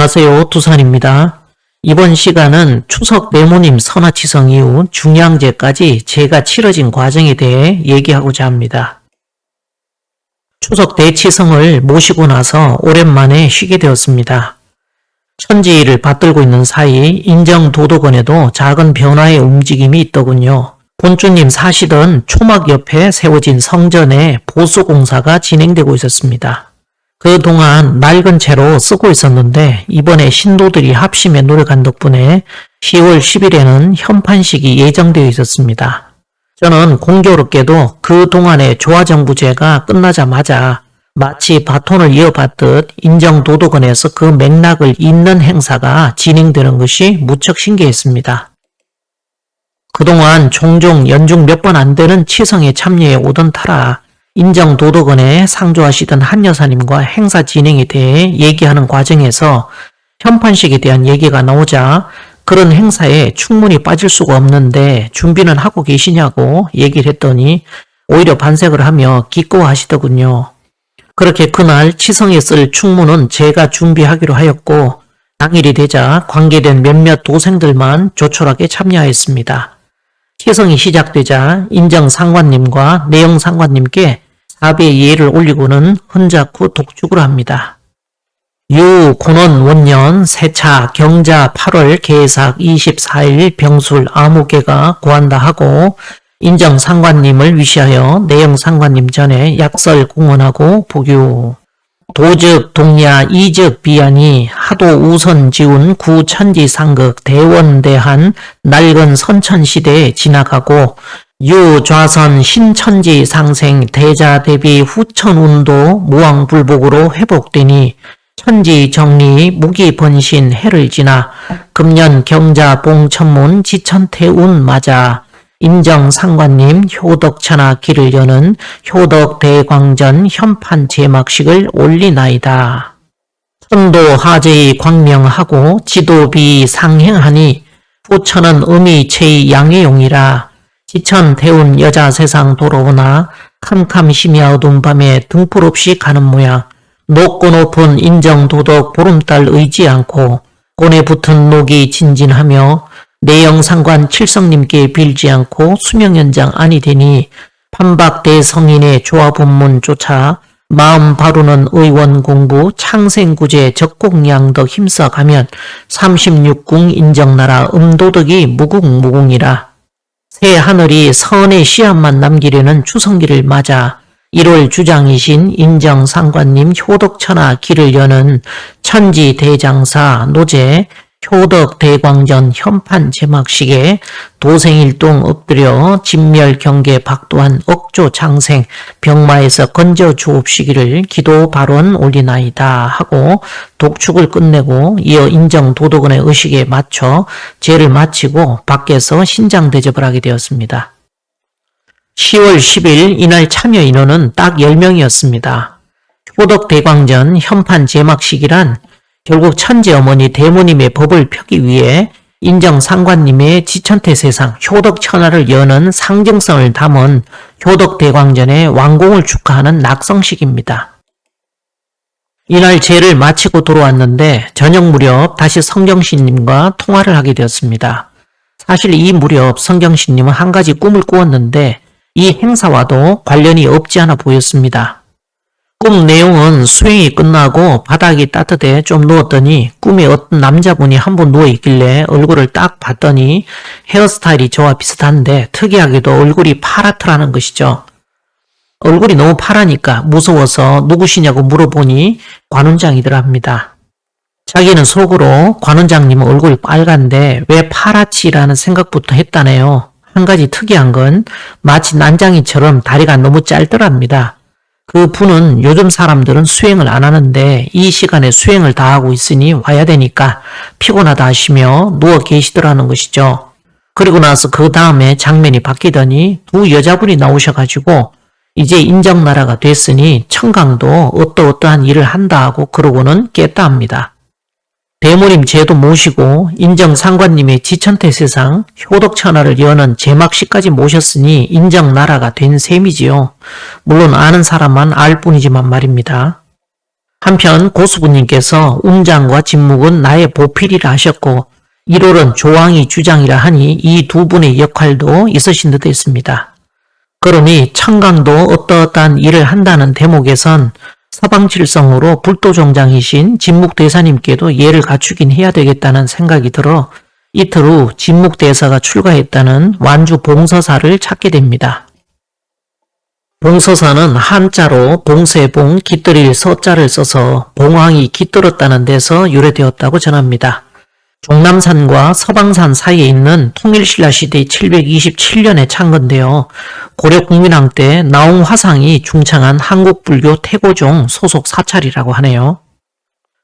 안녕하세요. 두산입니다. 이번 시간은 추석 네모님 선화치성 이후 중양제까지 제가 치러진 과정에 대해 얘기하고자 합니다. 추석 대치성을 모시고 나서 오랜만에 쉬게 되었습니다. 천지를 받들고 있는 사이 인정도덕원에도 작은 변화의 움직임이 있더군요. 본주님 사시던 초막 옆에 세워진 성전에 보수공사가 진행되고 있었습니다. 그동안 낡은 채로 쓰고 있었는데 이번에 신도들이 합심해 노력한 덕분에 10월 10일에는 현판식이 예정되어 있었습니다. 저는 공교롭게도 그동안의 조화정부제가 끝나자마자 마치 바톤을 이어받듯 인정도덕원에서 그 맥락을 잇는 행사가 진행되는 것이 무척 신기했습니다. 그동안 종종 연중 몇 번 안 되는 치성에 참여해 오던 터라 인정도덕원에 상주하시던 한 여사님과 행사 진행에 대해 얘기하는 과정에서 현판식에 대한 얘기가 나오자 그런 행사에 충분히 빠질 수가 없는데 준비는 하고 계시냐고 얘기를 했더니 오히려 반색을 하며 기꺼워하시더군요. 그렇게 그날 치성에 쓸 충문은 제가 준비하기로 하였고 당일이 되자 관계된 몇몇 도생들만 조촐하게 참여하였습니다. 치성이 시작되자 인정상관님과 내영상관님께 사배의 예를 올리고는 헌작후 독축을 합니다. 유, 고논, 원년, 세차, 경자, 8월, 계삭, 24일, 병술, 아무개가 고한다 하고 인정상관님을 위시하여 내영상관님 전에 약설 공언하고 복유. 도즉, 동야, 이즉, 비안이 하도 우선 지운 구천지상극 대원대한 낡은 선천시대에 지나가고 유, 좌선, 신천지 상생, 대자, 대비, 후천운도, 무왕불복으로 회복되니 천지 정리, 무기 번신, 해를 지나 금년 경자, 봉천문, 지천태운 맞아 인정상관님 효덕천하 길을 여는 효덕대광전 현판 제막식을 올리나이다. 천도 하제의 광명하고 지도비 상행하니 후천은 음이체의 양해용이라 지천 태운 여자 세상 돌아오나 캄캄심야 어두운 밤에 등불 없이 가는 모양 높고 높은 인정도덕 보름달 의지 않고 꼰에 붙은 녹이 진진하며 내영상관 칠성님께 빌지 않고 수명연장 아니 되니 판박대성인의 조화본문 쫓아 마음 바루는 의원 공부 창생구제 적공양덕 힘써가면 36궁 인정나라 음도덕이 무궁무궁이라. 새 하늘이 선의 씨앗만 남기려는 추석기를 맞아 1월 주장이신 인정상관님 효덕천하 길을 여는 천지대장사 노제 효덕대광전 현판 제막식에 도생일동 엎드려 진멸경계 박도한 억조 장생 병마에서 건져 주옵시기를 기도 발언 올리나이다 하고 독축을 끝내고 이어 인정도덕원의 의식에 맞춰 제를 마치고 밖에서 신장 대접을 하게 되었습니다. 10월 10일 이날 참여 인원은 딱 10명이었습니다. 효덕대광전 현판 제막식이란 결국 천지어머니 대모님의 법을 펴기 위해 인정상관님의 지천태세상 효덕천하를 여는 상징성을 담은 효덕대광전의 완공을 축하하는 낙성식입니다. 이날 제를 마치고 돌아왔는데 저녁 무렵 다시 성경신님과 통화를 하게 되었습니다. 사실 이 무렵 성경신님은 한 가지 꿈을 꾸었는데 이 행사와도 관련이 없지 않아 보였습니다. 꿈 내용은 수행이 끝나고 바닥이 따뜻해 좀 누웠더니 꿈에 어떤 남자분이 한 분 누워있길래 얼굴을 딱 봤더니 헤어스타일이 저와 비슷한데 특이하게도 얼굴이 파랗더라는 것이죠. 얼굴이 너무 파라니까 무서워서 누구시냐고 물어보니 관원장이더랍니다. 자기는 속으로 관원장님은 얼굴이 빨간데 왜 파랗지라는 생각부터 했다네요. 한 가지 특이한 건 마치 난장이처럼 다리가 너무 짧더랍니다. 그 분은 요즘 사람들은 수행을 안 하는데 이 시간에 수행을 다 하고 있으니 와야 되니까 피곤하다 하시며 누워 계시더라는 것이죠. 그리고 나서 그 다음에 장면이 바뀌더니 두 여자분이 나오셔가지고 이제 인정나라가 됐으니 청강도 어떠어떠한 일을 한다 하고 그러고는 깼다 합니다. 대모님 제도 모시고 인정상관님의 지천태세상 효덕천하를 여는 제막식까지 모셨으니 인정나라가 된 셈이지요. 물론 아는 사람만 알 뿐이지만 말입니다. 한편 고수부님께서 운장과 진묵은 나의 보필이라 하셨고 1홀은 조왕이 주장이라 하니 이 두 분의 역할도 있으신 듯 했습니다. 그러니 청강도 어떠어떠한 일을 한다는 대목에선 서방칠성으로 불도종장이신 진묵대사님께도 예를 갖추긴 해야 되겠다는 생각이 들어 이틀 후 진묵대사가 출가했다는 완주 봉서사를 찾게 됩니다. 봉서사는 한자로 봉세봉 깃들일 서자를 써서 봉황이 깃들었다는 데서 유래되었다고 전합니다. 종남산과 서방산 사이에 있는 통일신라 시대 727년에 찬 건데요. 고려 국민왕 때 나홍 화상이 중창한 한국불교 태고종 소속 사찰이라고 하네요.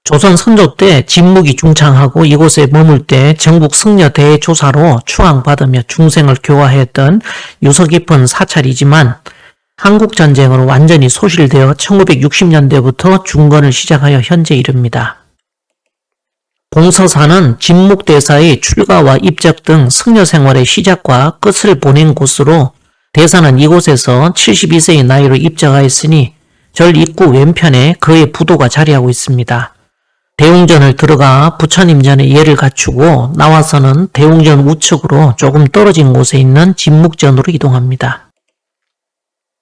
조선 선조 때 진묵이 중창하고 이곳에 머물 때 전국 승려 대조사로 추앙받으며 중생을 교화했던 유서 깊은 사찰이지만 한국전쟁으로 완전히 소실되어 1960년대부터 중건을 시작하여 현재 이릅니다. 봉서사는 진묵대사의 출가와 입적 등 승려 생활의 시작과 끝을 보낸 곳으로 대사는 이곳에서 72세의 나이로 입적하였으니 절 입구 왼편에 그의 부도가 자리하고 있습니다. 대웅전을 들어가 부처님전에 예를 갖추고 나와서는 대웅전 우측으로 조금 떨어진 곳에 있는 진묵전으로 이동합니다.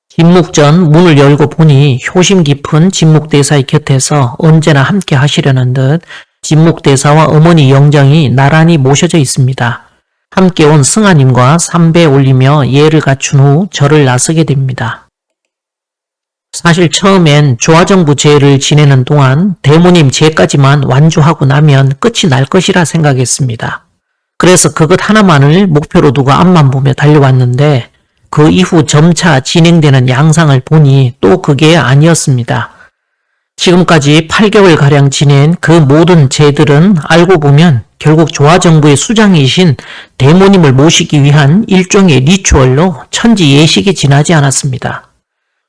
진묵전 문을 열고 보니 효심 깊은 진묵대사의 곁에서 언제나 함께 하시려는 듯 진묵대사와 어머니 영정이 나란히 모셔져 있습니다. 함께 온 승하님과 삼배 올리며 예를 갖춘 후 절을 나서게 됩니다. 사실 처음엔 조화정부 제를 지내는 동안 대모님 제까지만 완주하고 나면 끝이 날 것이라 생각했습니다. 그래서 그것 하나만을 목표로 두고 앞만 보며 달려왔는데 그 이후 점차 진행되는 양상을 보니 또 그게 아니었습니다. 지금까지 8개월가량 지낸 그 모든 제들은 알고 보면 결국 조화정부의 수장이신 대모님을 모시기 위한 일종의 리추얼로 천지 예식에 지나지 않았습니다.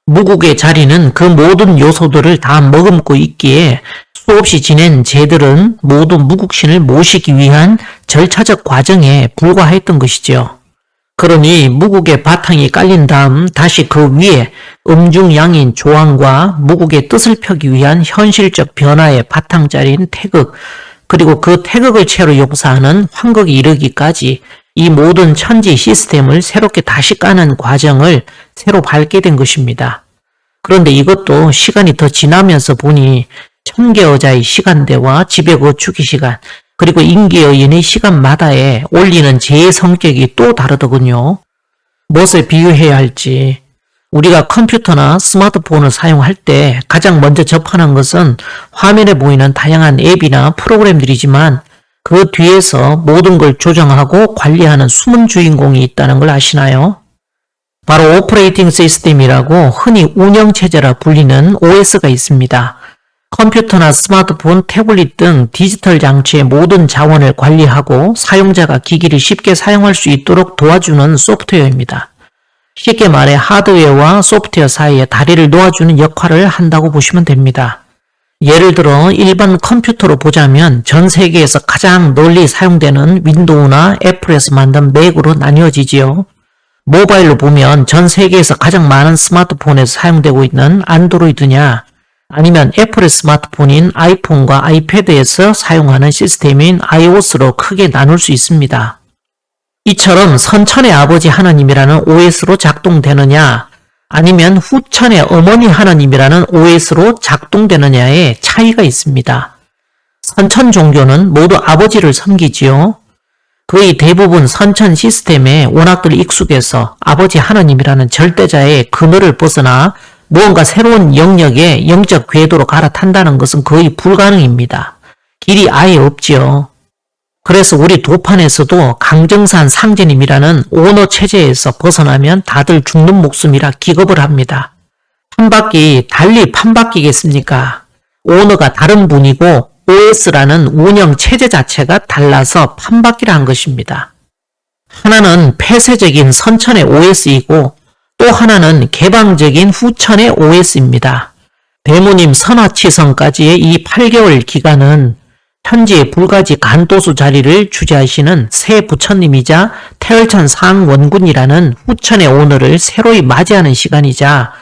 무국의 자리는 그 모든 요소들을 다 머금고 있기에 수없이 지낸 제들은 모두 무국신을 모시기 위한 절차적 과정에 불과했던 것이죠. 그러니 무국의 바탕이 깔린 다음 다시 그 위에 음중양인 조항과 무국의 뜻을 펴기 위한 현실적 변화의 바탕자리인 태극, 그리고 그 태극을 채로 용사하는 환극이 이르기까지 이 모든 천지 시스템을 새롭게 다시 까는 과정을 새로 밟게 된 것입니다. 그런데 이것도 시간이 더 지나면서 보니 천계여자의 시간대와 지배거축의 시간, 그리고 임기여인의 시간마다에 올리는 제의 성격이 또 다르더군요. 무엇에 비유해야 할지. 우리가 컴퓨터나 스마트폰을 사용할 때 가장 먼저 접하는 것은 화면에 보이는 다양한 앱이나 프로그램들이지만 그 뒤에서 모든 걸 조정하고 관리하는 숨은 주인공이 있다는 걸 아시나요? 바로 오퍼레이팅 시스템이라고 흔히 운영체제라 불리는 OS가 있습니다. 컴퓨터나 스마트폰, 태블릿 등 디지털 장치의 모든 자원을 관리하고 사용자가 기기를 쉽게 사용할 수 있도록 도와주는 소프트웨어입니다. 쉽게 말해 하드웨어와 소프트웨어 사이에 다리를 놓아주는 역할을 한다고 보시면 됩니다. 예를 들어 일반 컴퓨터로 보자면 전 세계에서 가장 널리 사용되는 윈도우나 애플에서 만든 맥으로 나뉘어지지요. 모바일로 보면 전 세계에서 가장 많은 스마트폰에서 사용되고 있는 안드로이드냐, 아니면 애플의 스마트폰인 아이폰과 아이패드에서 사용하는 시스템인 iOS로 크게 나눌 수 있습니다. 이처럼 선천의 아버지 하나님이라는 OS로 작동되느냐, 아니면 후천의 어머니 하나님이라는 OS로 작동되느냐의 차이가 있습니다. 선천 종교는 모두 아버지를 섬기지요. 거의 대부분 선천 시스템에 워낙들 익숙해서 아버지 하나님이라는 절대자의 그늘을 벗어나 무언가 새로운 영역에 영적 궤도로 갈아탄다는 것은 거의 불가능입니다. 길이 아예 없지요. 그래서 우리 도판에서도 강정산 상제님이라는 오너 체제에서 벗어나면 다들 죽는 목숨이라 기겁을 합니다. 판박기 달리 판박기겠습니까? 오너가 다른 분이고 OS라는 운영 체제 자체가 달라서 판박기라 한 것입니다. 하나는 폐쇄적인 선천의 OS이고 또 하나는 개방적인 후천의 OS입니다. 대모님 선화치성까지의 이 8개월 기간은 현재 불가지 간도수 자리를 주재하시는 새 부처님이자 태열천 상원군이라는 후천의 오너를 새로이 맞이하는 시간이자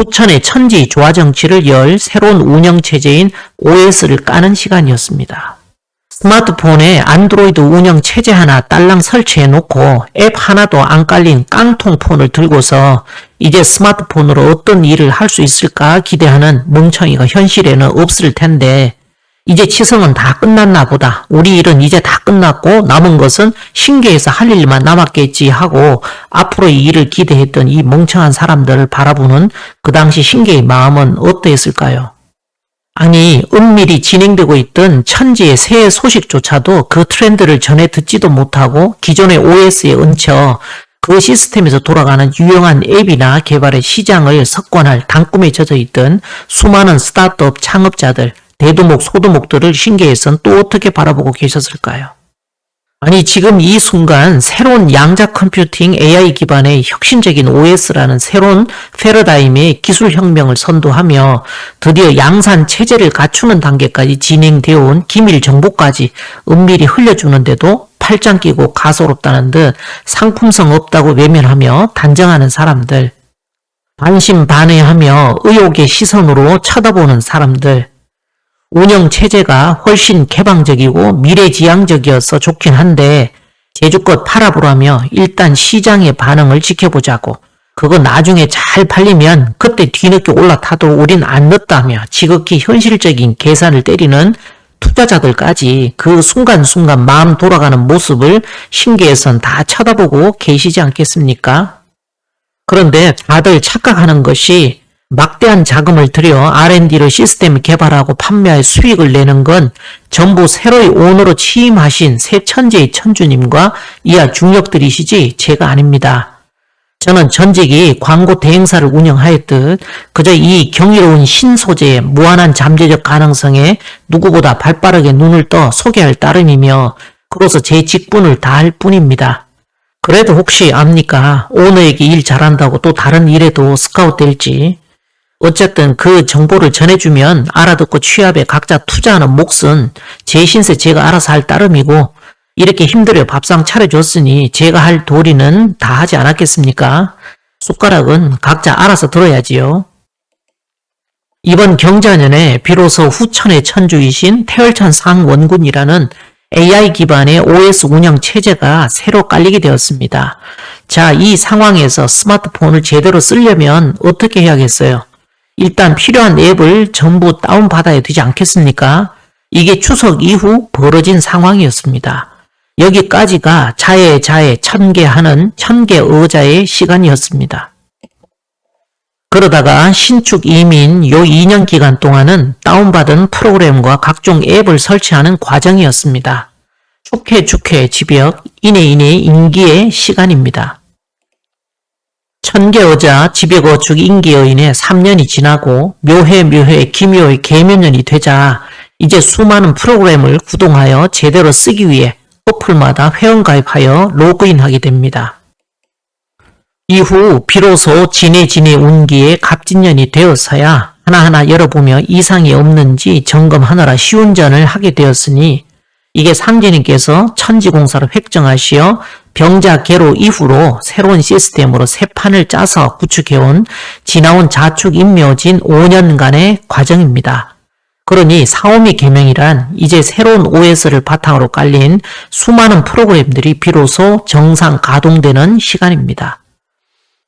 후천의 천지 조화정치를 열 새로운 운영체제인 OS를 까는 시간이었습니다. 스마트폰에 안드로이드 운영체제 하나 딸랑 설치해놓고 앱 하나도 안 깔린 깡통폰을 들고서 이제 스마트폰으로 어떤 일을 할 수 있을까 기대하는 멍청이가 현실에는 없을 텐데 이제 치성은 다 끝났나 보다. 우리 일은 이제 다 끝났고 남은 것은 신기해서 할 일만 남았겠지 하고 앞으로의 일을 기대했던 이 멍청한 사람들을 바라보는 그 당시 신기의 마음은 어떠했을까요? 아니, 은밀히 진행되고 있던 천지의 새해 소식조차도 그 트렌드를 전해 듣지도 못하고 기존의 OS에 얹혀 그 시스템에서 돌아가는 유용한 앱이나 개발의 시장을 석권할 단꿈에 젖어 있던 수많은 스타트업 창업자들, 대두목, 소두목들을 신기해선 또 어떻게 바라보고 계셨을까요? 아니, 지금 이 순간 새로운 양자 컴퓨팅 AI 기반의 혁신적인 OS라는 새로운 패러다임의 기술혁명을 선도하며 드디어 양산 체제를 갖추는 단계까지 진행되어 온 기밀 정보까지 은밀히 흘려주는데도 팔짱 끼고 가소롭다는 듯 상품성 없다고 외면하며 단정하는 사람들, 반신반의하며 의혹의 시선으로 쳐다보는 사람들, 운영체제가 훨씬 개방적이고 미래지향적이어서 좋긴 한데 제주껏 팔아보라며 일단 시장의 반응을 지켜보자고, 그거 나중에 잘 팔리면 그때 뒤늦게 올라타도 우린 안 넣었다며 지극히 현실적인 계산을 때리는 투자자들까지 그 순간순간 마음 돌아가는 모습을 신기해선 다 쳐다보고 계시지 않겠습니까? 그런데 다들 착각하는 것이 막대한 자금을 들여 R&D로 시스템을 개발하고 판매할 수익을 내는 건 전부 새로이 오너로 취임하신 새 천재의 천주님과 이하 중력들이시지 제가 아닙니다. 저는 전직이 광고 대행사를 운영하였듯 그저 이 경이로운 신소재의 무한한 잠재적 가능성에 누구보다 발빠르게 눈을 떠 소개할 따름이며 그로서 제 직분을 다할 뿐입니다. 그래도 혹시 압니까? 오너에게 일 잘한다고 또 다른 일에도 스카웃 될지. 어쨌든 그 정보를 전해주면 알아듣고 취합에 각자 투자하는 몫은 제 신세 제가 알아서 할 따름이고 이렇게 힘들어 밥상 차려줬으니 제가 할 도리는 다 하지 않았겠습니까? 숟가락은 각자 알아서 들어야지요. 이번 경자년에 비로소 후천의 천주이신 태열찬 상원군이라는 AI 기반의 OS 운영 체제가 새로 깔리게 되었습니다. 자, 이 상황에서 스마트폰을 제대로 쓰려면 어떻게 해야겠어요? 일단 필요한 앱을 전부 다운받아야 되지 않겠습니까? 이게 추석 이후 벌어진 상황이었습니다. 여기까지가 자에 천개하는 천개의자의 시간이었습니다. 그러다가 신축 이민 요 2년 기간 동안은 다운받은 프로그램과 각종 앱을 설치하는 과정이었습니다. 축해 지벽 이내 임기의 시간입니다. 천개어자 지벽어축 임기여인의 3년이 지나고 묘해 기묘의 계면년이 되자 이제 수많은 프로그램을 구동하여 제대로 쓰기 위해 어플마다 회원가입하여 로그인하게 됩니다. 이후 비로소 지내 운기의 갑진년이 되어서야 하나하나 열어보며 이상이 없는지 점검하느라 시운전을 하게 되었으니 이게 상제님께서 천지공사를 획정하시어 병자개로 이후로 새로운 시스템으로 새 판을 짜서 구축해온 지나온 자축인묘진 5년간의 과정입니다. 그러니 사오미 계명이란 이제 새로운 OS를 바탕으로 깔린 수많은 프로그램들이 비로소 정상 가동되는 시간입니다.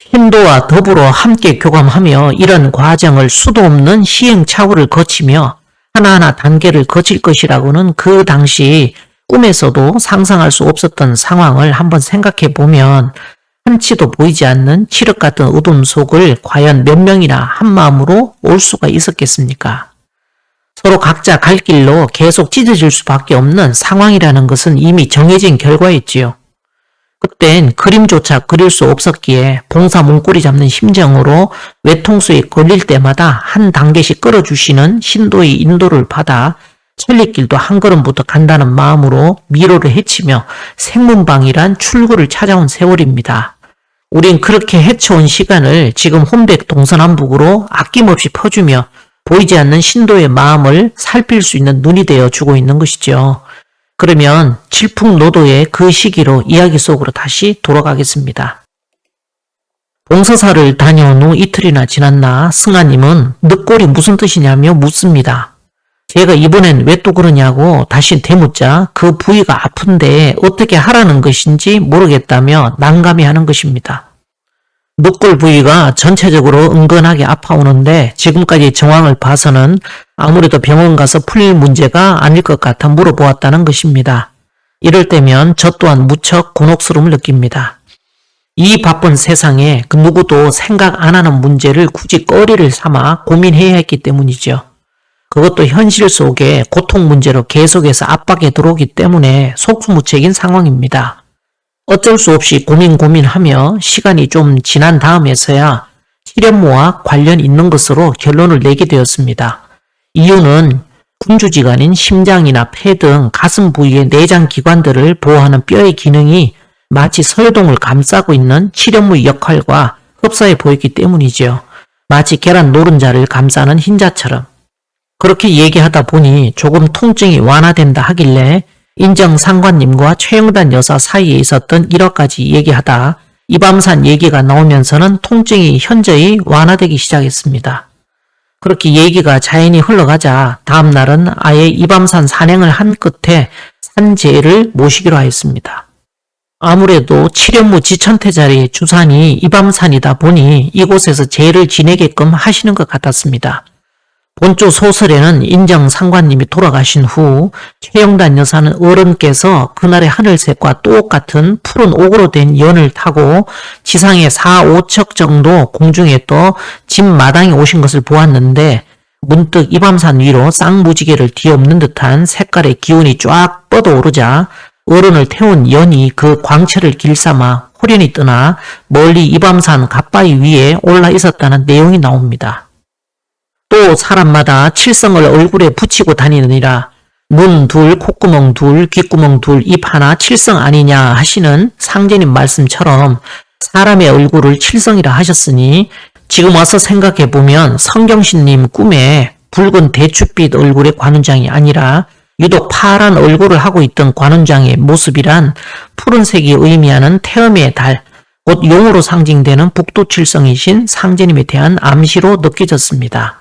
힘도와 더불어 함께 교감하며 이런 과정을 수도 없는 시행착오를 거치며 하나하나 단계를 거칠 것이라고는 그 당시 꿈에서도 상상할 수 없었던 상황을 한번 생각해 보면 한치도 보이지 않는 칠흑 같은 어둠 속을 과연 몇 명이나 한마음으로 올 수가 있었겠습니까? 서로 각자 갈 길로 계속 찢어질 수밖에 없는 상황이라는 것은 이미 정해진 결과였지요. 그땐 그림조차 그릴 수 없었기에 봉사 문고리 잡는 심정으로 외통수에 걸릴 때마다 한 단계씩 끌어주시는 신도의 인도를 받아 천리길도 한 걸음부터 간다는 마음으로 미로를 헤치며 생문방이란 출구를 찾아온 세월입니다. 우린 그렇게 헤쳐온 시간을 지금 혼백 동서남북으로 아낌없이 퍼주며 보이지 않는 신도의 마음을 살필 수 있는 눈이 되어 주고 있는 것이죠. 그러면 칠풍노도의 그 시기로 이야기 속으로 다시 돌아가겠습니다. 용서사를 다녀온 후 이틀이나 지났나 승아님은 늑골이 무슨 뜻이냐며 묻습니다. 제가 이번엔 왜 또 그러냐고 다시 되묻자 그 부위가 아픈데 어떻게 하라는 것인지 모르겠다며 난감해하는 것입니다. 늑골 부위가 전체적으로 은근하게 아파오는데 지금까지 정황을 봐서는 아무래도 병원 가서 풀릴 문제가 아닐 것 같아 물어보았다는 것입니다. 이럴 때면 저 또한 무척 곤혹스러움을 느낍니다. 이 바쁜 세상에 그 누구도 생각 안 하는 문제를 굳이 거리를 삼아 고민해야 했기 때문이죠. 그것도 현실 속에 고통 문제로 계속해서 압박에 들어오기 때문에 속수무책인 상황입니다. 어쩔 수 없이 고민하며 시간이 좀 지난 다음에서야 실현무와 관련 있는 것으로 결론을 내게 되었습니다. 이유는 군주지간인 심장이나 폐 등 가슴 부위의 내장 기관들을 보호하는 뼈의 기능이 마치 서요동을 감싸고 있는 칠연무의 역할과 흡사해 보였기 때문이죠. 마치 계란 노른자를 감싸는 흰자처럼. 그렇게 얘기하다 보니 조금 통증이 완화된다 하길래 인정상관님과 최영단 여사 사이에 있었던 일화까지 얘기하다 이밤산 얘기가 나오면서는 통증이 현저히 완화되기 시작했습니다. 그렇게 얘기가 자연히 흘러가자 다음날은 아예 이밤산 산행을 한 끝에 산제를 모시기로 하였습니다. 아무래도 칠연무 지천태 자리의 주산이 이밤산이다 보니 이곳에서 제를 지내게끔 하시는 것 같았습니다. 본조 소설에는 인정상관님이 돌아가신 후 최영단 여사는 어른께서 그날의 하늘색과 똑같은 푸른 옥으로 된 연을 타고 지상에 4, 5척 정도 공중에 떠 집 마당에 오신 것을 보았는데 문득 이밤산 위로 쌍무지개를 뒤엎는 듯한 색깔의 기운이 쫙 뻗어오르자 어른을 태운 연이 그 광채를 길삼아 호련히 뜨나 멀리 이밤산 갓바위 위에 올라 있었다는 내용이 나옵니다. 또 사람마다 칠성을 얼굴에 붙이고 다니느니라 눈 둘, 콧구멍 둘, 귓구멍 둘, 입 하나 칠성 아니냐 하시는 상제님 말씀처럼 사람의 얼굴을 칠성이라 하셨으니 지금 와서 생각해보면 성경신님 꿈에 붉은 대추빛 얼굴의 관운장이 아니라 유독 파란 얼굴을 하고 있던 관운장의 모습이란 푸른색이 의미하는 태음의 달, 곧 용으로 상징되는 북도칠성이신 상제님에 대한 암시로 느껴졌습니다.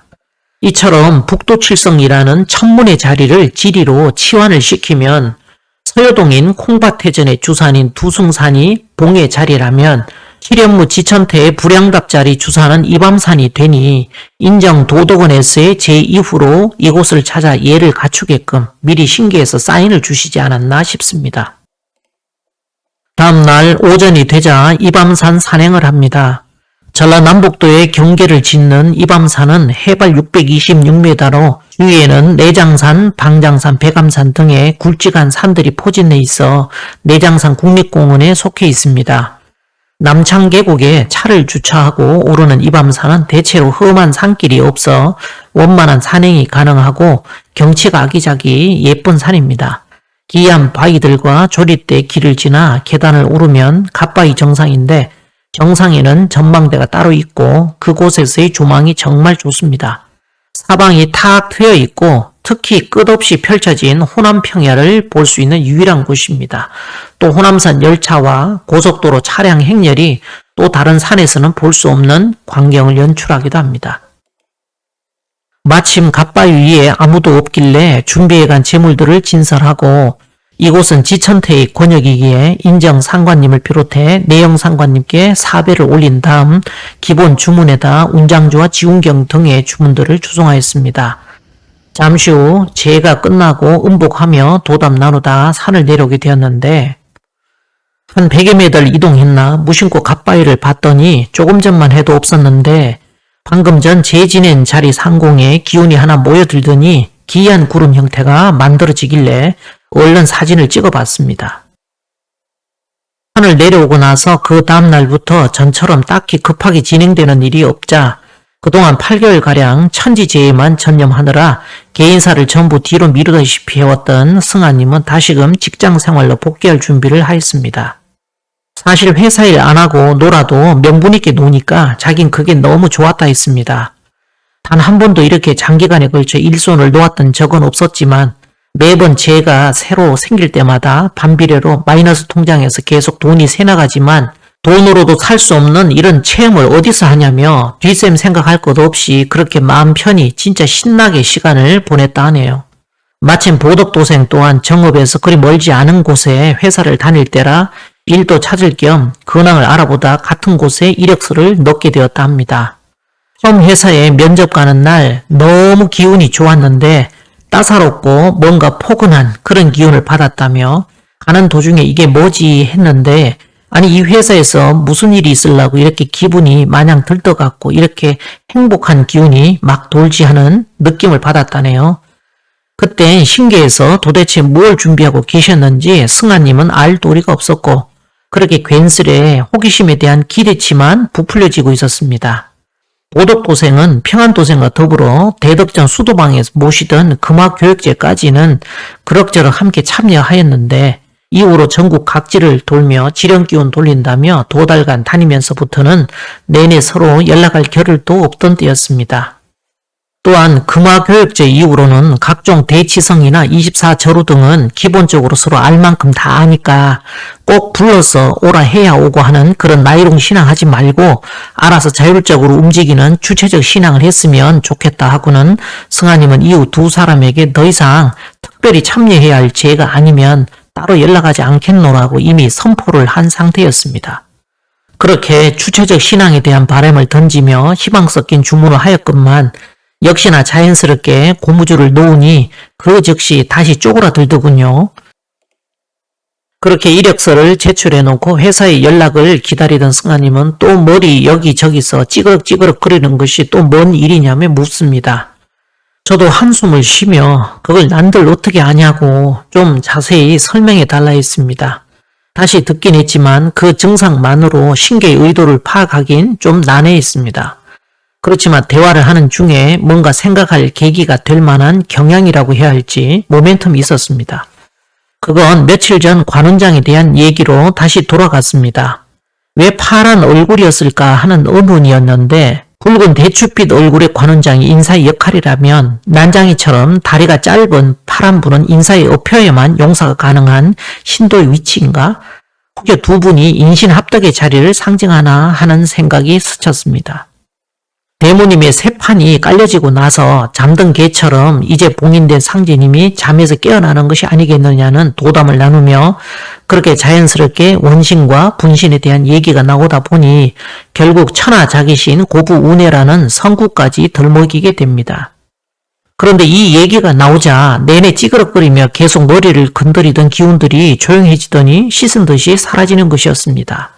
이처럼 북도칠성이라는 천문의 자리를 지리로 치환을 시키면 서여동인 콩밭해전의 주산인 두숭산이 봉의 자리라면 칠연무 지천태의 불양답자리 주산은 이밤산이 되니 인정 도덕원에서의 제 이후로 이곳을 찾아 예를 갖추게끔 미리 신기해서 사인을 주시지 않았나 싶습니다. 다음날 오전이 되자 이밤산 산행을 합니다. 전라남북도의 경계를 짓는 이밤산은 해발 626m로 주위에는 내장산, 방장산, 백암산 등의 굵직한 산들이 포진해 있어 내장산 국립공원에 속해 있습니다. 남창계곡에 차를 주차하고 오르는 이밤산은 대체로 험한 산길이 없어 원만한 산행이 가능하고 경치가 아기자기 예쁜 산입니다. 기이한 바위들과 조릿대 길을 지나 계단을 오르면 갓바위 정상인데 정상에는 전망대가 따로 있고 그곳에서의 조망이 정말 좋습니다. 사방이 탁 트여 있고 특히 끝없이 펼쳐진 호남평야를 볼 수 있는 유일한 곳입니다. 또 호남산 열차와 고속도로 차량 행렬이 또 다른 산에서는 볼 수 없는 광경을 연출하기도 합니다. 마침 갓바위 위에 아무도 없길래 준비해간 재물들을 진설하고 이곳은 지천태의 권역이기에 인정상관님을 비롯해 내영상관님께 사배를 올린 다음 기본 주문에다 운장주와 지운경 등의 주문들을 주송하였습니다. 잠시 후 제가 끝나고 음복하며 도담 나누다 산을 내려오게 되었는데 한 100여 미터를 이동했나 무심코 갓바위를 봤더니 조금 전만 해도 없었는데 방금 전 제 지낸 자리 상공에 기운이 하나 모여들더니 기이한 구름 형태가 만들어지길래 얼른 사진을 찍어봤습니다. 산을 내려오고 나서 그 다음날부터 전처럼 딱히 급하게 진행되는 일이 없자 그동안 8개월가량 천지제에만 전념하느라 개인사를 전부 뒤로 미루다시피 해왔던 승아님은 다시금 직장생활로 복귀할 준비를 하였습니다. 사실 회사일 안 하고 놀아도 명분있게 노니까 자긴 그게 너무 좋았다 했습니다. 단 한 번도 이렇게 장기간에 걸쳐 일손을 놓았던 적은 없었지만 매번 제가 새로 생길 때마다 반비례로 마이너스 통장에서 계속 돈이 새나가지만 돈으로도 살 수 없는 이런 체험을 어디서 하냐며 뒷셈 생각할 것 없이 그렇게 마음 편히 진짜 신나게 시간을 보냈다 하네요. 마침 보덕도생 또한 정읍에서 그리 멀지 않은 곳에 회사를 다닐 때라 일도 찾을 겸 근황을 알아보다 같은 곳에 이력서를 넣게 되었다 합니다. 처음 회사에 면접 가는 날 너무 기운이 좋았는데 따사롭고 뭔가 포근한 그런 기운을 받았다며 가는 도중에 이게 뭐지 했는데 아니 이 회사에서 무슨 일이 있으려고 이렇게 기분이 마냥 들떠갖고 이렇게 행복한 기운이 막 돌지 하는 느낌을 받았다네요. 그땐 신기해서 도대체 뭘 준비하고 계셨는지 승아님은 알 도리가 없었고 그렇게 괜스레 호기심에 대한 기대치만 부풀려지고 있었습니다. 보덕도생은 평안도생과 더불어 대덕전 수도방에서 모시던 금화교육제까지는 그럭저럭 함께 참여하였는데 이후로 전국 각지를 돌며 지령기운 돌린다며 2달간 다니면서부터는 내내 서로 연락할 겨를도 없던 때였습니다. 또한 금화교육제 이후로는 각종 대치성이나 24절호 등은 기본적으로 서로 알 만큼 다 아니까 꼭 불러서 오라 해야 오고 하는 그런 나이롱 신앙하지 말고 알아서 자율적으로 움직이는 주체적 신앙을 했으면 좋겠다 하고는 승아님은 이후 두 사람에게 더 이상 특별히 참여해야 할 죄가 아니면 따로 연락하지 않겠노라고 이미 선포를 한 상태였습니다. 그렇게 주체적 신앙에 대한 바람을 던지며 희망 섞인 주문을 하였건만 역시나 자연스럽게 고무줄을 놓으니 그 즉시 다시 쪼그라들더군요. 그렇게 이력서를 제출해놓고 회사에 연락을 기다리던 승아님은 또 머리 여기저기서 찌그럭찌그럭 거리는 것이 또 뭔 일이냐며 묻습니다. 저도 한숨을 쉬며 그걸 난들 어떻게 아냐고 좀 자세히 설명해 달라 했습니다. 다시 듣긴 했지만 그 증상만으로 신계의 의도를 파악하긴 좀 난해했습니다. 그렇지만 대화를 하는 중에 뭔가 생각할 계기가 될 만한 경향이라고 해야 할지 모멘텀이 있었습니다. 그건 며칠 전 관원장에 대한 얘기로 다시 돌아갔습니다. 왜 파란 얼굴이었을까 하는 의문이었는데 붉은 대추빛 얼굴의 관원장이 인사의 역할이라면 난장이처럼 다리가 짧은 파란 분은 인사에 업혀야만 용서가 가능한 신도의 위치인가? 혹여 두 분이 인신합덕의 자리를 상징하나 하는 생각이 스쳤습니다. 대모님의 새 판이 깔려지고 나서 잠든 개처럼 이제 봉인된 상제님이 잠에서 깨어나는 것이 아니겠느냐는 도담을 나누며 그렇게 자연스럽게 원신과 분신에 대한 얘기가 나오다 보니 결국 천하자기신 고부운해라는 성구까지 덜먹이게 됩니다. 그런데 이 얘기가 나오자 내내 찌그럭거리며 계속 머리를 건드리던 기운들이 조용해지더니 씻은 듯이 사라지는 것이었습니다.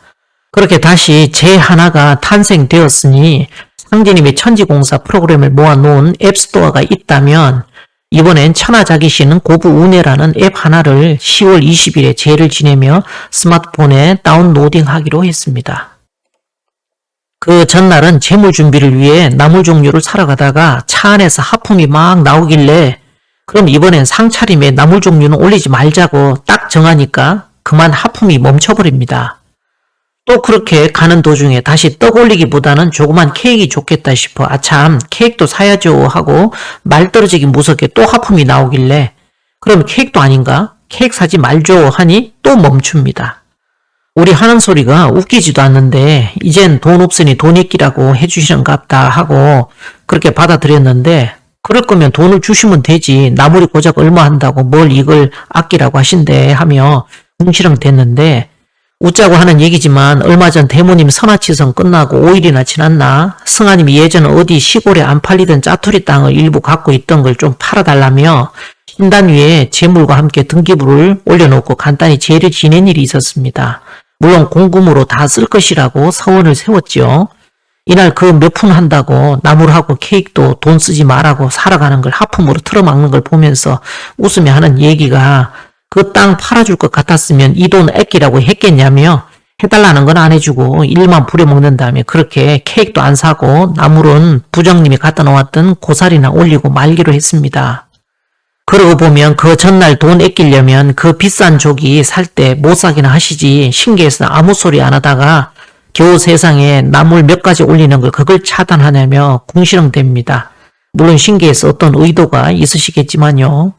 그렇게 다시 제 하나가 탄생되었으니 상제님의 천지공사 프로그램을 모아놓은 앱스토어가 있다면 이번엔 천하자기시는 고부운해라는 앱 하나를 10월 20일에 제를 지내며 스마트폰에 다운로딩하기로 했습니다. 그 전날은 재물 준비를 위해 나물 종류를 사러 가다가 차 안에서 하품이 막 나오길래 그럼 이번엔 상차림에 나물 종류는 올리지 말자고 딱 정하니까 그만 하품이 멈춰버립니다. 또 그렇게 가는 도중에 다시 떡 올리기보다는 조그만 케이크 좋겠다 싶어 아참 케이크도 사야죠 하고 말 떨어지기 무섭게 또 하품이 나오길래 그럼 케이크도 아닌가? 케이크 사지 말죠 하니 또 멈춥니다. 우리 하는 소리가 웃기지도 않는데 이젠 돈 없으니 돈 있기라고 해주시는갑다 하고 그렇게 받아들였는데 그럴 거면 돈을 주시면 되지 나물이 고작 얼마 한다고 뭘 이걸 아끼라고 하신대 하며 궁시렁 됐는데 웃자고 하는 얘기지만 얼마 전 대모님 선화치성 끝나고 5일이나 지났나 승아님이 예전 어디 시골에 안 팔리던 짜투리 땅을 일부 갖고 있던 걸 좀 팔아달라며 신단 위에 재물과 함께 등기부를 올려놓고 간단히 제를 지낸 일이 있었습니다. 물론 공금으로 다 쓸 것이라고 서원을 세웠죠. 이날 그 몇 푼 한다고 나물하고 케이크도 돈 쓰지 말라고 살아가는 걸 하품으로 틀어막는 걸 보면서 웃으며 하는 얘기가 그 땅 팔아줄 것 같았으면 이 돈 아끼라고 했겠냐며 해달라는 건 안 해주고 일만 부려먹는 다음에 그렇게 케이크도 안 사고 나물은 부장님이 갖다 놓았던 고사리나 올리고 말기로 했습니다. 그러고 보면 그 전날 돈 아끼려면 그 비싼 조기 살 때 못 사기나 하시지 신기해서 아무 소리 안 하다가 겨우 세상에 나물 몇 가지 올리는 걸 그걸 차단하냐며 궁시렁댑니다. 물론 신기해서 어떤 의도가 있으시겠지만요.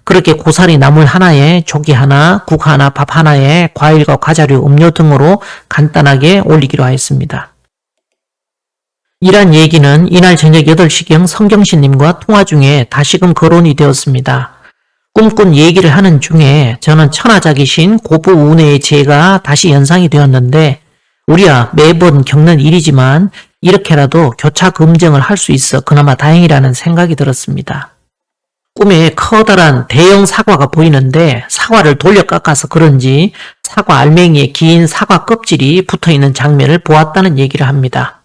그렇게 고사리 나물 하나에 조기 하나, 국 하나, 밥 하나에 과일과 과자류, 음료 등으로 간단하게 올리기로 하였습니다. 이란 얘기는 이날 저녁 8시경 성경신님과 통화 중에 다시금 거론이 되었습니다. 꿈꾼 얘기를 하는 중에 저는 천하자기신 고부 운해의 재가 다시 연상이 되었는데 우리야 매번 겪는 일이지만 이렇게라도 교차 검증을 할 수 있어 그나마 다행이라는 생각이 들었습니다. 꿈에 커다란 대형 사과가 보이는데 사과를 돌려 깎아서 그런지 사과 알맹이에 긴 사과 껍질이 붙어있는 장면을 보았다는 얘기를 합니다.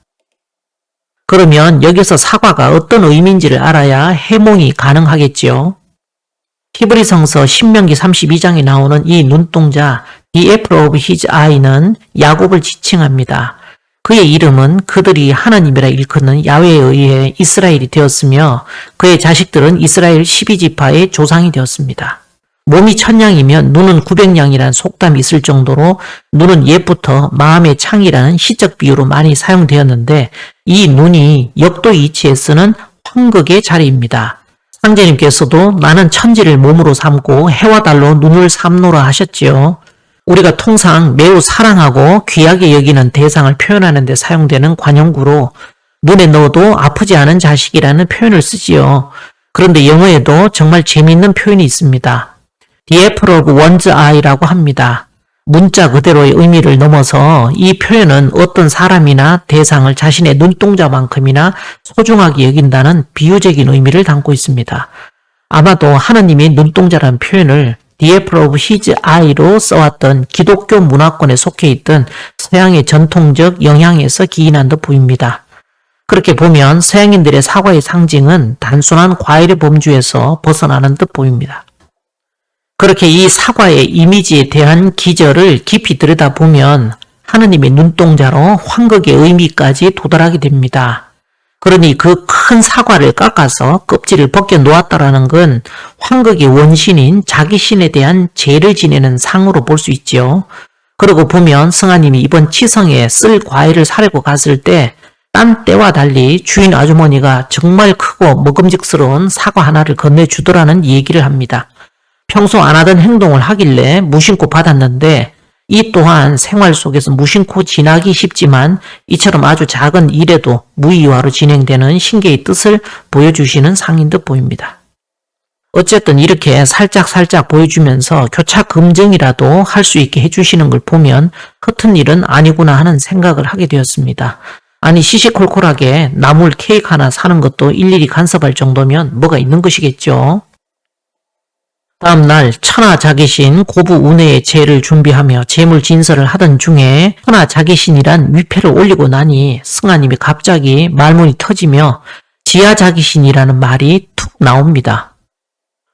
그러면 여기서 사과가 어떤 의미인지를 알아야 해몽이 가능하겠지요. 히브리성서 신명기 32장에 나오는 이 눈동자 The apple of his eye는 야곱을 지칭합니다. 그의 이름은 그들이 하나님이라 일컫는 야훼에 의해 이스라엘이 되었으며 그의 자식들은 이스라엘 12지파의 조상이 되었습니다. 몸이 1000양이면 눈은 900양이라는 속담이 있을 정도로 눈은 옛부터 마음의 창이라는 시적 비유로 많이 사용되었는데 이 눈이 역도 이치에 쓰는 황극의 자리입니다. 상제님께서도 나는 천지를 몸으로 삼고 해와 달로 눈을 삼노라 하셨지요. 우리가 통상 매우 사랑하고 귀하게 여기는 대상을 표현하는 데 사용되는 관용구로 눈에 넣어도 아프지 않은 자식이라는 표현을 쓰지요. 그런데 영어에도 정말 재미있는 표현이 있습니다. The apple of one's eye라고 합니다. 문자 그대로의 의미를 넘어서 이 표현은 어떤 사람이나 대상을 자신의 눈동자만큼이나 소중하게 여긴다는 비유적인 의미를 담고 있습니다. 아마도 하느님이 눈동자라는 표현을 The apple of his eye로 써왔던 기독교 문화권에 속해 있던 서양의 전통적 영향에서 기인한 듯 보입니다. 그렇게 보면 서양인들의 사과의 상징은 단순한 과일의 범주에서 벗어나는 듯 보입니다. 그렇게 이 사과의 이미지에 대한 기절을 깊이 들여다보면 하느님의 눈동자로 황극의 의미까지 도달하게 됩니다. 그러니 그 큰 사과를 깎아서 껍질을 벗겨 놓았다라는 건 황극의 원신인 자기 신에 대한 제를 지내는 상으로 볼 수 있지요. 그러고 보면 성아님이 이번 치성에 쓸 과일을 사려고 갔을 때 딴 때와 달리 주인 아주머니가 정말 크고 먹음직스러운 사과 하나를 건네주더라는 얘기를 합니다. 평소 안 하던 행동을 하길래 무심코 받았는데 이 또한 생활 속에서 무심코 지나기 쉽지만 이처럼 아주 작은 일에도 무의화로 진행되는 신계의 뜻을 보여주시는 상인 듯 보입니다. 어쨌든 이렇게 살짝 보여주면서 교차 검증이라도 할 수 있게 해주시는 걸 보면 허튼 일은 아니구나 하는 생각을 하게 되었습니다. 아니 시시콜콜하게 나물 케이크 하나 사는 것도 일일이 간섭할 정도면 뭐가 있는 것이겠죠. 다음날 천하자기신 고부 운해의 제를 준비하며 제물 진설을 하던 중에 천하자기신이란 위패를 올리고 나니 승아님이 갑자기 말문이 터지며 지하자기신이라는 말이 툭 나옵니다.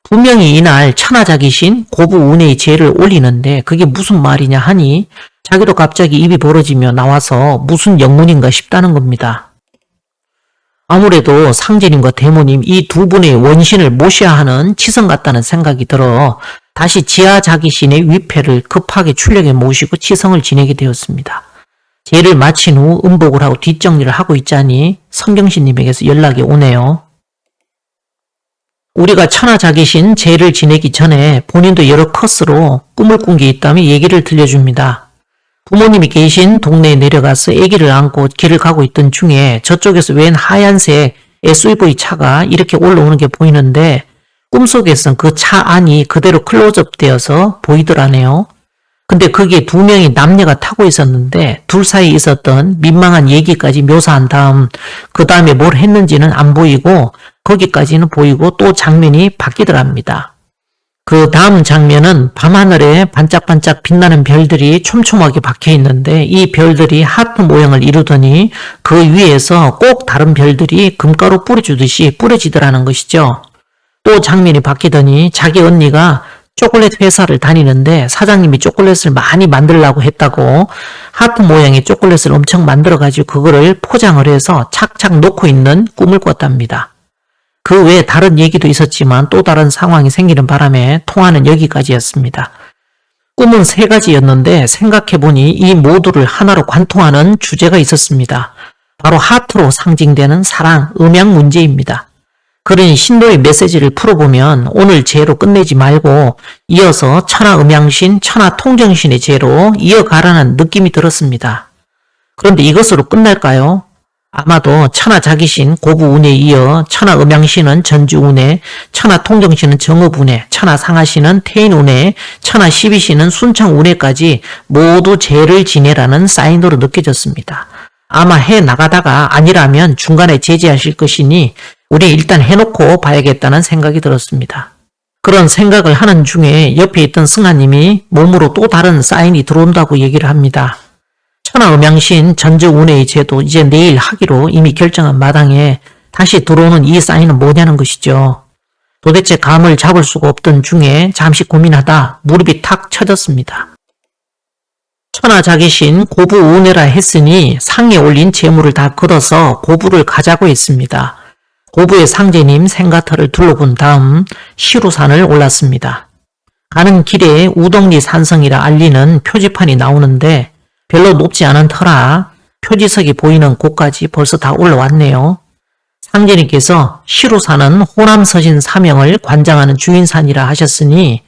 분명히 이날 천하자기신 고부 운해의 제를 올리는데 그게 무슨 말이냐 하니 자기도 갑자기 입이 벌어지며 나와서 무슨 영문인가 싶다는 겁니다. 아무래도 상제님과 대모님 이 두 분의 원신을 모셔야 하는 치성 같다는 생각이 들어 다시 지하자기신의 위패를 급하게 출력해 모시고 치성을 지내게 되었습니다. 제를 마친 후 음복을 하고 뒷정리를 하고 있자니 성경신님에게서 연락이 오네요. 우리가 천하자기신 제를 지내기 전에 본인도 여러 컷으로 꿈을 꾼 게 있다며 얘기를 들려줍니다. 부모님이 계신 동네에 내려가서 아기를 안고 길을 가고 있던 중에 저쪽에서 웬 하얀색 SUV 차가 이렇게 올라오는 게 보이는데 꿈속에선 그 차 안이 그대로 클로즈업 되어서 보이더라네요. 근데 그게 두 명의 남녀가 타고 있었는데 둘 사이에 있었던 민망한 얘기까지 묘사한 다음 그 다음에 뭘 했는지는 안 보이고 거기까지는 보이고 또 장면이 바뀌더랍니다. 그 다음 장면은 밤하늘에 반짝반짝 빛나는 별들이 촘촘하게 박혀 있는데 이 별들이 하트 모양을 이루더니 그 위에서 꼭 다른 별들이 금가루 뿌려주듯이 뿌려지더라는 것이죠. 또 장면이 바뀌더니 자기 언니가 초콜릿 회사를 다니는데 사장님이 초콜릿을 많이 만들려고 했다고 하트 모양의 초콜릿을 엄청 만들어가지고 그거를 포장을 해서 착착 놓고 있는 꿈을 꿨답니다. 그 외에 다른 얘기도 있었지만 또 다른 상황이 생기는 바람에 통화는 여기까지였습니다. 꿈은 3가지였는데 생각해보니 이 모두를 하나로 관통하는 주제가 있었습니다. 바로 하트로 상징되는 사랑, 음양 문제입니다. 그러니 신도의 메시지를 풀어보면 오늘 제로 끝내지 말고 이어서 천하음양신, 천하통정신의 제로 이어가라는 느낌이 들었습니다. 그런데 이것으로 끝날까요? 아마도 천하자기신 고부운에 이어 천하음양신은 전주운에, 천하통정신은 정업운에, 천하상하신은 태인운에, 천하십이신은 순창운에까지 모두 제를 지내라는 사인으로 느껴졌습니다. 아마 해나가다가 아니라면 중간에 제지하실 것이니 우리 일단 해놓고 봐야겠다는 생각이 들었습니다. 그런 생각을 하는 중에 옆에 있던 승하님이 몸으로 또 다른 사인이 들어온다고 얘기를 합니다. 천하음양신 전주운해의 제도 이제 내일 하기로 이미 결정한 마당에 다시 들어오는 이 사인은 뭐냐는 것이죠. 도대체 감을 잡을 수가 없던 중에 잠시 고민하다 무릎이 탁 쳐졌습니다. 천하자기신 고부운해라 했으니 상에 올린 재물을 다 걷어서 고부를 가자고 했습니다. 고부의 상제님 생가터를 둘러본 다음 시루산을 올랐습니다. 가는 길에 우덕리 산성이라 알리는 표지판이 나오는데 별로 높지 않은 터라 표지석이 보이는 곳까지 벌써 다 올라왔네요. 상제님께서 시루산은 호남서신 사명을 관장하는 주인산이라 하셨으니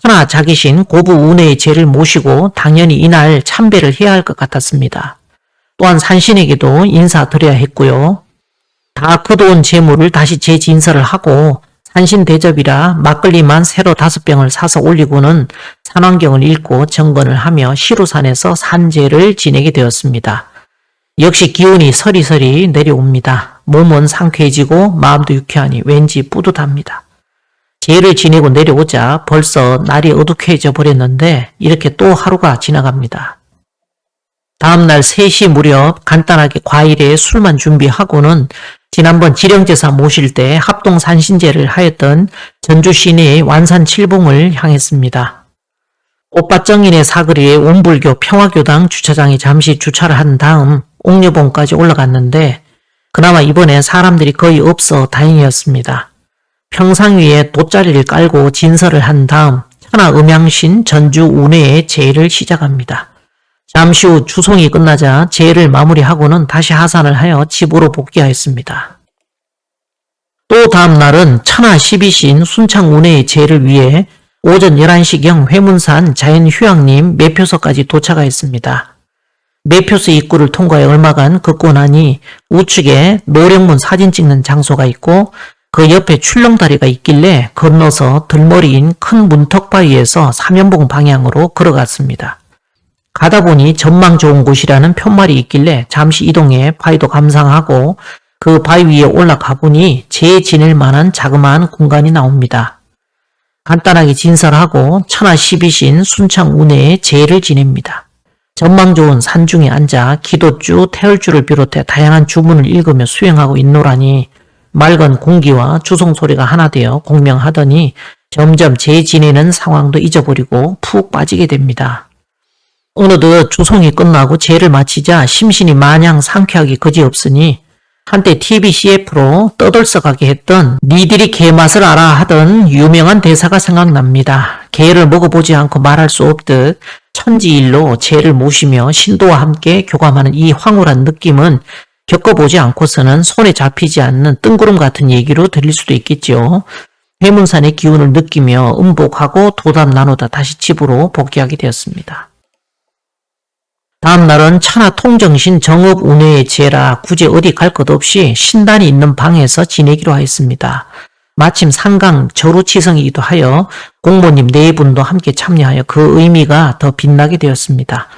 천하자기신 고부운해의 제를 모시고 당연히 이날 참배를 해야 할 것 같았습니다. 또한 산신에게도 인사드려야 했고요. 다 걷어온 재물을 다시 재진설을 하고 산신 대접이라 막걸리만 새로 5병을 사서 올리고는 산왕경을 읽고 정건을 하며 시루산에서 산제를 지내게 되었습니다. 역시 기운이 서리서리 내려옵니다. 몸은 상쾌해지고 마음도 유쾌하니 왠지 뿌듯합니다. 제를 지내고 내려오자 벌써 날이 어둑해져 버렸는데 이렇게 또 하루가 지나갑니다. 다음날 3시 무렵 간단하게 과일에 술만 준비하고는 지난번 지령제사 모실 때 합동산신제를 하였던 전주시내의 완산칠봉을 향했습니다. 오빠정인의 사거리에 온불교 평화교당 주차장에 잠시 주차를 한 다음 옥녀봉까지 올라갔는데 그나마 이번에 사람들이 거의 없어 다행이었습니다. 평상 위에 돗자리를 깔고 진설을 한 다음 천하음양신 전주운해의 제를 시작합니다. 잠시 후 주송이 끝나자 제를 마무리하고는 다시 하산을 하여 집으로 복귀하였습니다. 또 다음 날은 천하십이신 순창운해의 제를 위해 오전 11시경 회문산 자연휴양림 매표소까지 도착하였습니다. 매표소 입구를 통과해 얼마간 걷고 나니 우측에 노령문 사진 찍는 장소가 있고 그 옆에 출렁다리가 있길래 건너서 들머리인 큰 문턱바위에서 삼연봉 방향으로 걸어갔습니다. 가다 보니 전망 좋은 곳이라는 푯말이 있길래 잠시 이동해 바위도 감상하고 그 바위 위에 올라가 보니 제 지낼 만한 자그마한 공간이 나옵니다. 간단하게 진설하고 천하십이신 순창운해의 제를 지냅니다. 전망 좋은 산중에 앉아 기도주, 태열주를 비롯해 다양한 주문을 읽으며 수행하고 있노라니 맑은 공기와 주송 소리가 하나 되어 공명하더니 점점 제 지내는 상황도 잊어버리고 푹 빠지게 됩니다. 어느덧 주송이 끝나고 제를 마치자 심신이 마냥 상쾌하기 그지없으니 한때 TV CF로 떠들썩하게 했던 니들이 개맛을 알아 하던 유명한 대사가 생각납니다. 개를 먹어보지 않고 말할 수 없듯 천지일로 제를 모시며 신도와 함께 교감하는 이 황홀한 느낌은 겪어보지 않고서는 손에 잡히지 않는 뜬구름 같은 얘기로 들릴 수도 있겠죠. 회문산의 기운을 느끼며 음복하고 도담 나누다 다시 집으로 복귀하게 되었습니다. 다음 날은 천하통정신 정업운해의 제라 굳이 어디 갈 것 없이 신단이 있는 방에서 지내기로 하였습니다. 마침 상강 절우치성이기도 하여 공모님 4분도 함께 참여하여 그 의미가 더 빛나게 되었습니다.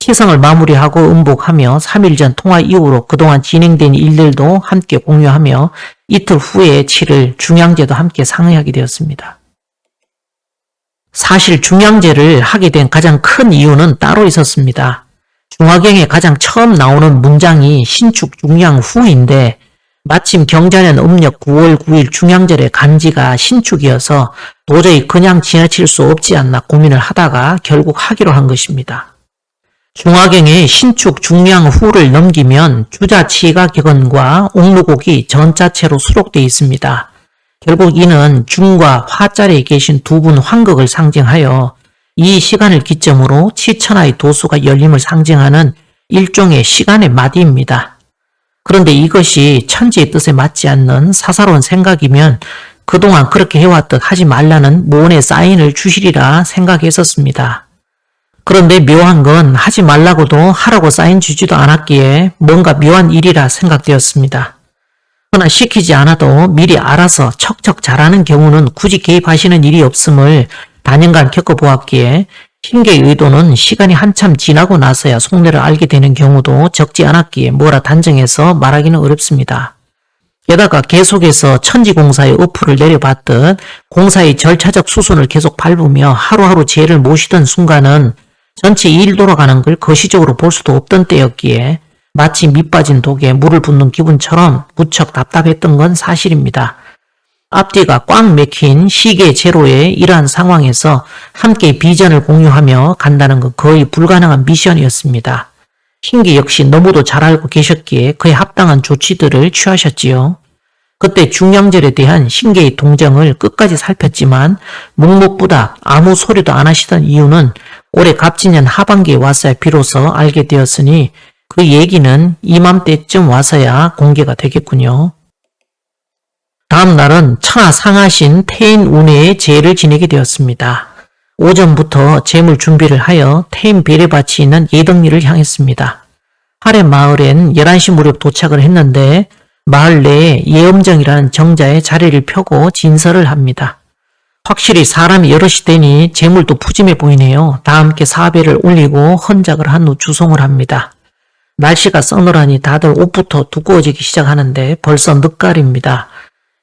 치성을 마무리하고 음복하며 3일 전 통화 이후로 그동안 진행된 일들도 함께 공유하며 이틀 후에 치를 중양제도 함께 상의하게 되었습니다. 사실 중양제를 하게 된 가장 큰 이유는 따로 있었습니다. 중화경에 가장 처음 나오는 문장이 신축 중양 후인데 마침 경자년 음력 9월 9일 중양절의 간지가 신축이어서 도저히 그냥 지나칠 수 없지 않나 고민을 하다가 결국 하기로 한 것입니다. 중화경에 신축 중양 후를 넘기면 주자치가 격언과 옥루곡이 전자체로 수록되어 있습니다. 결국 이는 중과 화자리에 계신 두 분 환극을 상징하여 이 시간을 기점으로 치천하의 도수가 열림을 상징하는 일종의 시간의 마디입니다. 그런데 이것이 천지의 뜻에 맞지 않는 사사로운 생각이면 그동안 그렇게 해왔듯 하지 말라는 무언의 사인을 주시리라 생각했었습니다. 그런데 묘한 건 하지 말라고도 하라고 사인 주지도 않았기에 뭔가 묘한 일이라 생각되었습니다. 그러나 시키지 않아도 미리 알아서 척척 잘하는 경우는 굳이 개입하시는 일이 없음을 단연간 겪어보았기에 신계의 의도는 시간이 한참 지나고 나서야 속내를 알게 되는 경우도 적지 않았기에 뭐라 단정해서 말하기는 어렵습니다. 게다가 계속해서 천지공사의 어플을 내려봤듯 공사의 절차적 수순을 계속 밟으며 하루하루 죄를 모시던 순간은 전체 일 돌아가는 걸 거시적으로 볼 수도 없던 때였기에 마치 밑빠진 독에 물을 붓는 기분처럼 무척 답답했던 건 사실입니다. 앞뒤가 꽉 막힌 시계 제로의 이러한 상황에서 함께 비전을 공유하며 간다는 건 거의 불가능한 미션이었습니다. 신기 역시 너무도 잘 알고 계셨기에 그에 합당한 조치들을 취하셨지요. 그때 중량절에 대한 신계의 동정을 끝까지 살폈지만 묵묵부답 아무 소리도 안 하시던 이유는 올해 갑진년 하반기에 와서야 비로소 알게 되었으니 그 얘기는 이맘때쯤 와서야 공개가 되겠군요. 다음 날은 천하 상하신 태인 운해의 제를 지내게 되었습니다. 오전부터 재물 준비를 하여 태인 비례밭이 있는 예덕리를 향했습니다. 하래 마을엔 11시 무렵 도착을 했는데 마을 내에 예엄정이라는 정자에 자리를 펴고 진설을 합니다. 확실히 사람이 여럿이 되니 재물도 푸짐해 보이네요. 다 함께 사배를 올리고 헌작을 한 후 주송을 합니다. 날씨가 서늘하니 다들 옷부터 두꺼워지기 시작하는데 벌써 늦가을입니다.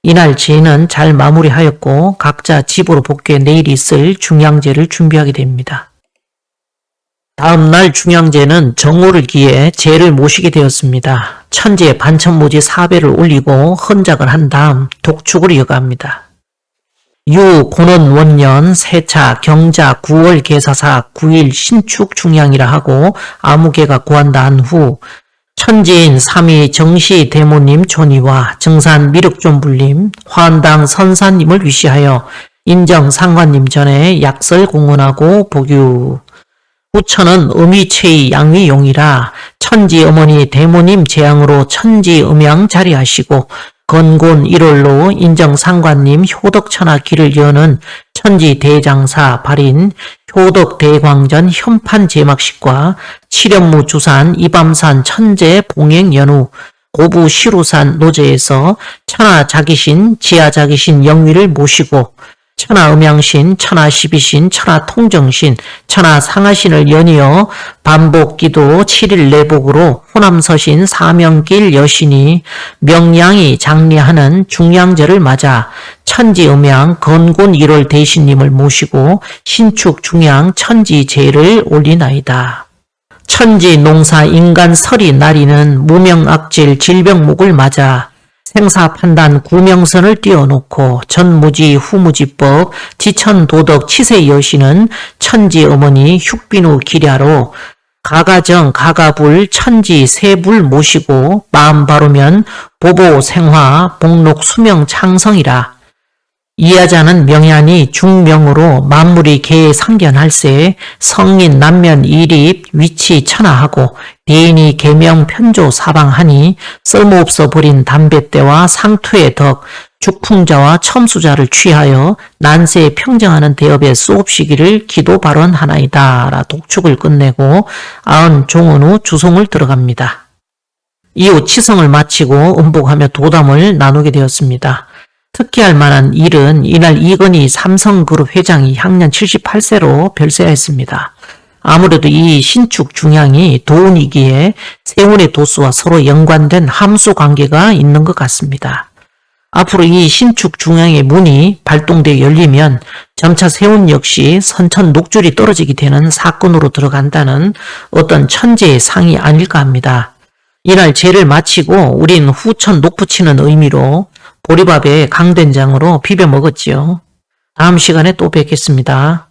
이날 제는 잘 마무리하였고 각자 집으로 복귀해 내일 있을 중양제를 준비하게 됩니다. 다음날 중양제는 정오를 기해 제를 모시게 되었습니다. 천지에 반천무지 사배를 올리고 헌작을 한 다음 독축을 이어갑니다. 유, 고는 원년, 세차, 경자, 9월 계사사, 9일 신축 중양이라 하고 아무개가 구한다 한 후 천지인 삼위 정시 대모님 존의와 정산 미륵존불님, 화한당 선사님을 위시하여 인정 상관님 전에 약설 공언하고 복유. 후천은 음위체의 양위용이라 천지 어머니 대모님 재앙으로 천지 음양 자리하시고 건곤 1월로 인정 상관님 효덕천하 길을 여는 천지 대장사 발인 효덕 대광전 현판 제막식과 칠연무 주산 이밤산 천재 봉행 연후 고부 시루산 노제에서 천하 자기신 지하 자기신 영위를 모시고 천하 음양신, 천하 십이신, 천하 통정신, 천하 상하신을 연이어 반복기도 7일 내복으로 호남서신 사명길 여신이 명량이 장례하는 중량절을 맞아 천지음양 건곤 1월 대신님을 모시고 신축 중양 천지제를 올리나이다. 천지 농사 인간 설이 나리는 무명악질 질병목을 맞아 생사판단 구명선을 띄워놓고 전무지 후무지법 지천도덕 치세여신은 천지어머니 흉빈후 기랴로 가가정 가가불 천지 세불 모시고 마음 바르면 보보 생화 복록 수명 창성이라. 이하자는 명야니 중명으로 만물이 개에 상견할세 성인 남면 이립 위치 천하하고 대인이 계명 편조 사방하니 쓸모없어 버린 담뱃대와 상투의 덕 죽풍자와 첨수자를 취하여 난세에 평정하는 대업에 쏘옵시기를 기도 발언하나이다 라 독축을 끝내고 아흔 종언 후 주송을 들어갑니다. 이후 치성을 마치고 음복하며 도담을 나누게 되었습니다. 특기할 만한 일은 이날 이건희 삼성그룹 회장이 향년 78세로 별세하였습니다. 아무래도 이 신축 중양이 도운이기에 세운의 도수와 서로 연관된 함수 관계가 있는 것 같습니다. 앞으로 이 신축 중양의 문이 발동되어 열리면 점차 세운 역시 선천 녹줄이 떨어지게 되는 사건으로 들어간다는 어떤 천재의 상이 아닐까 합니다. 이날 제를 마치고 우린 후천 녹붙이는 의미로 보리밥에 강된장으로 비벼 먹었지요. 다음 시간에 또 뵙겠습니다.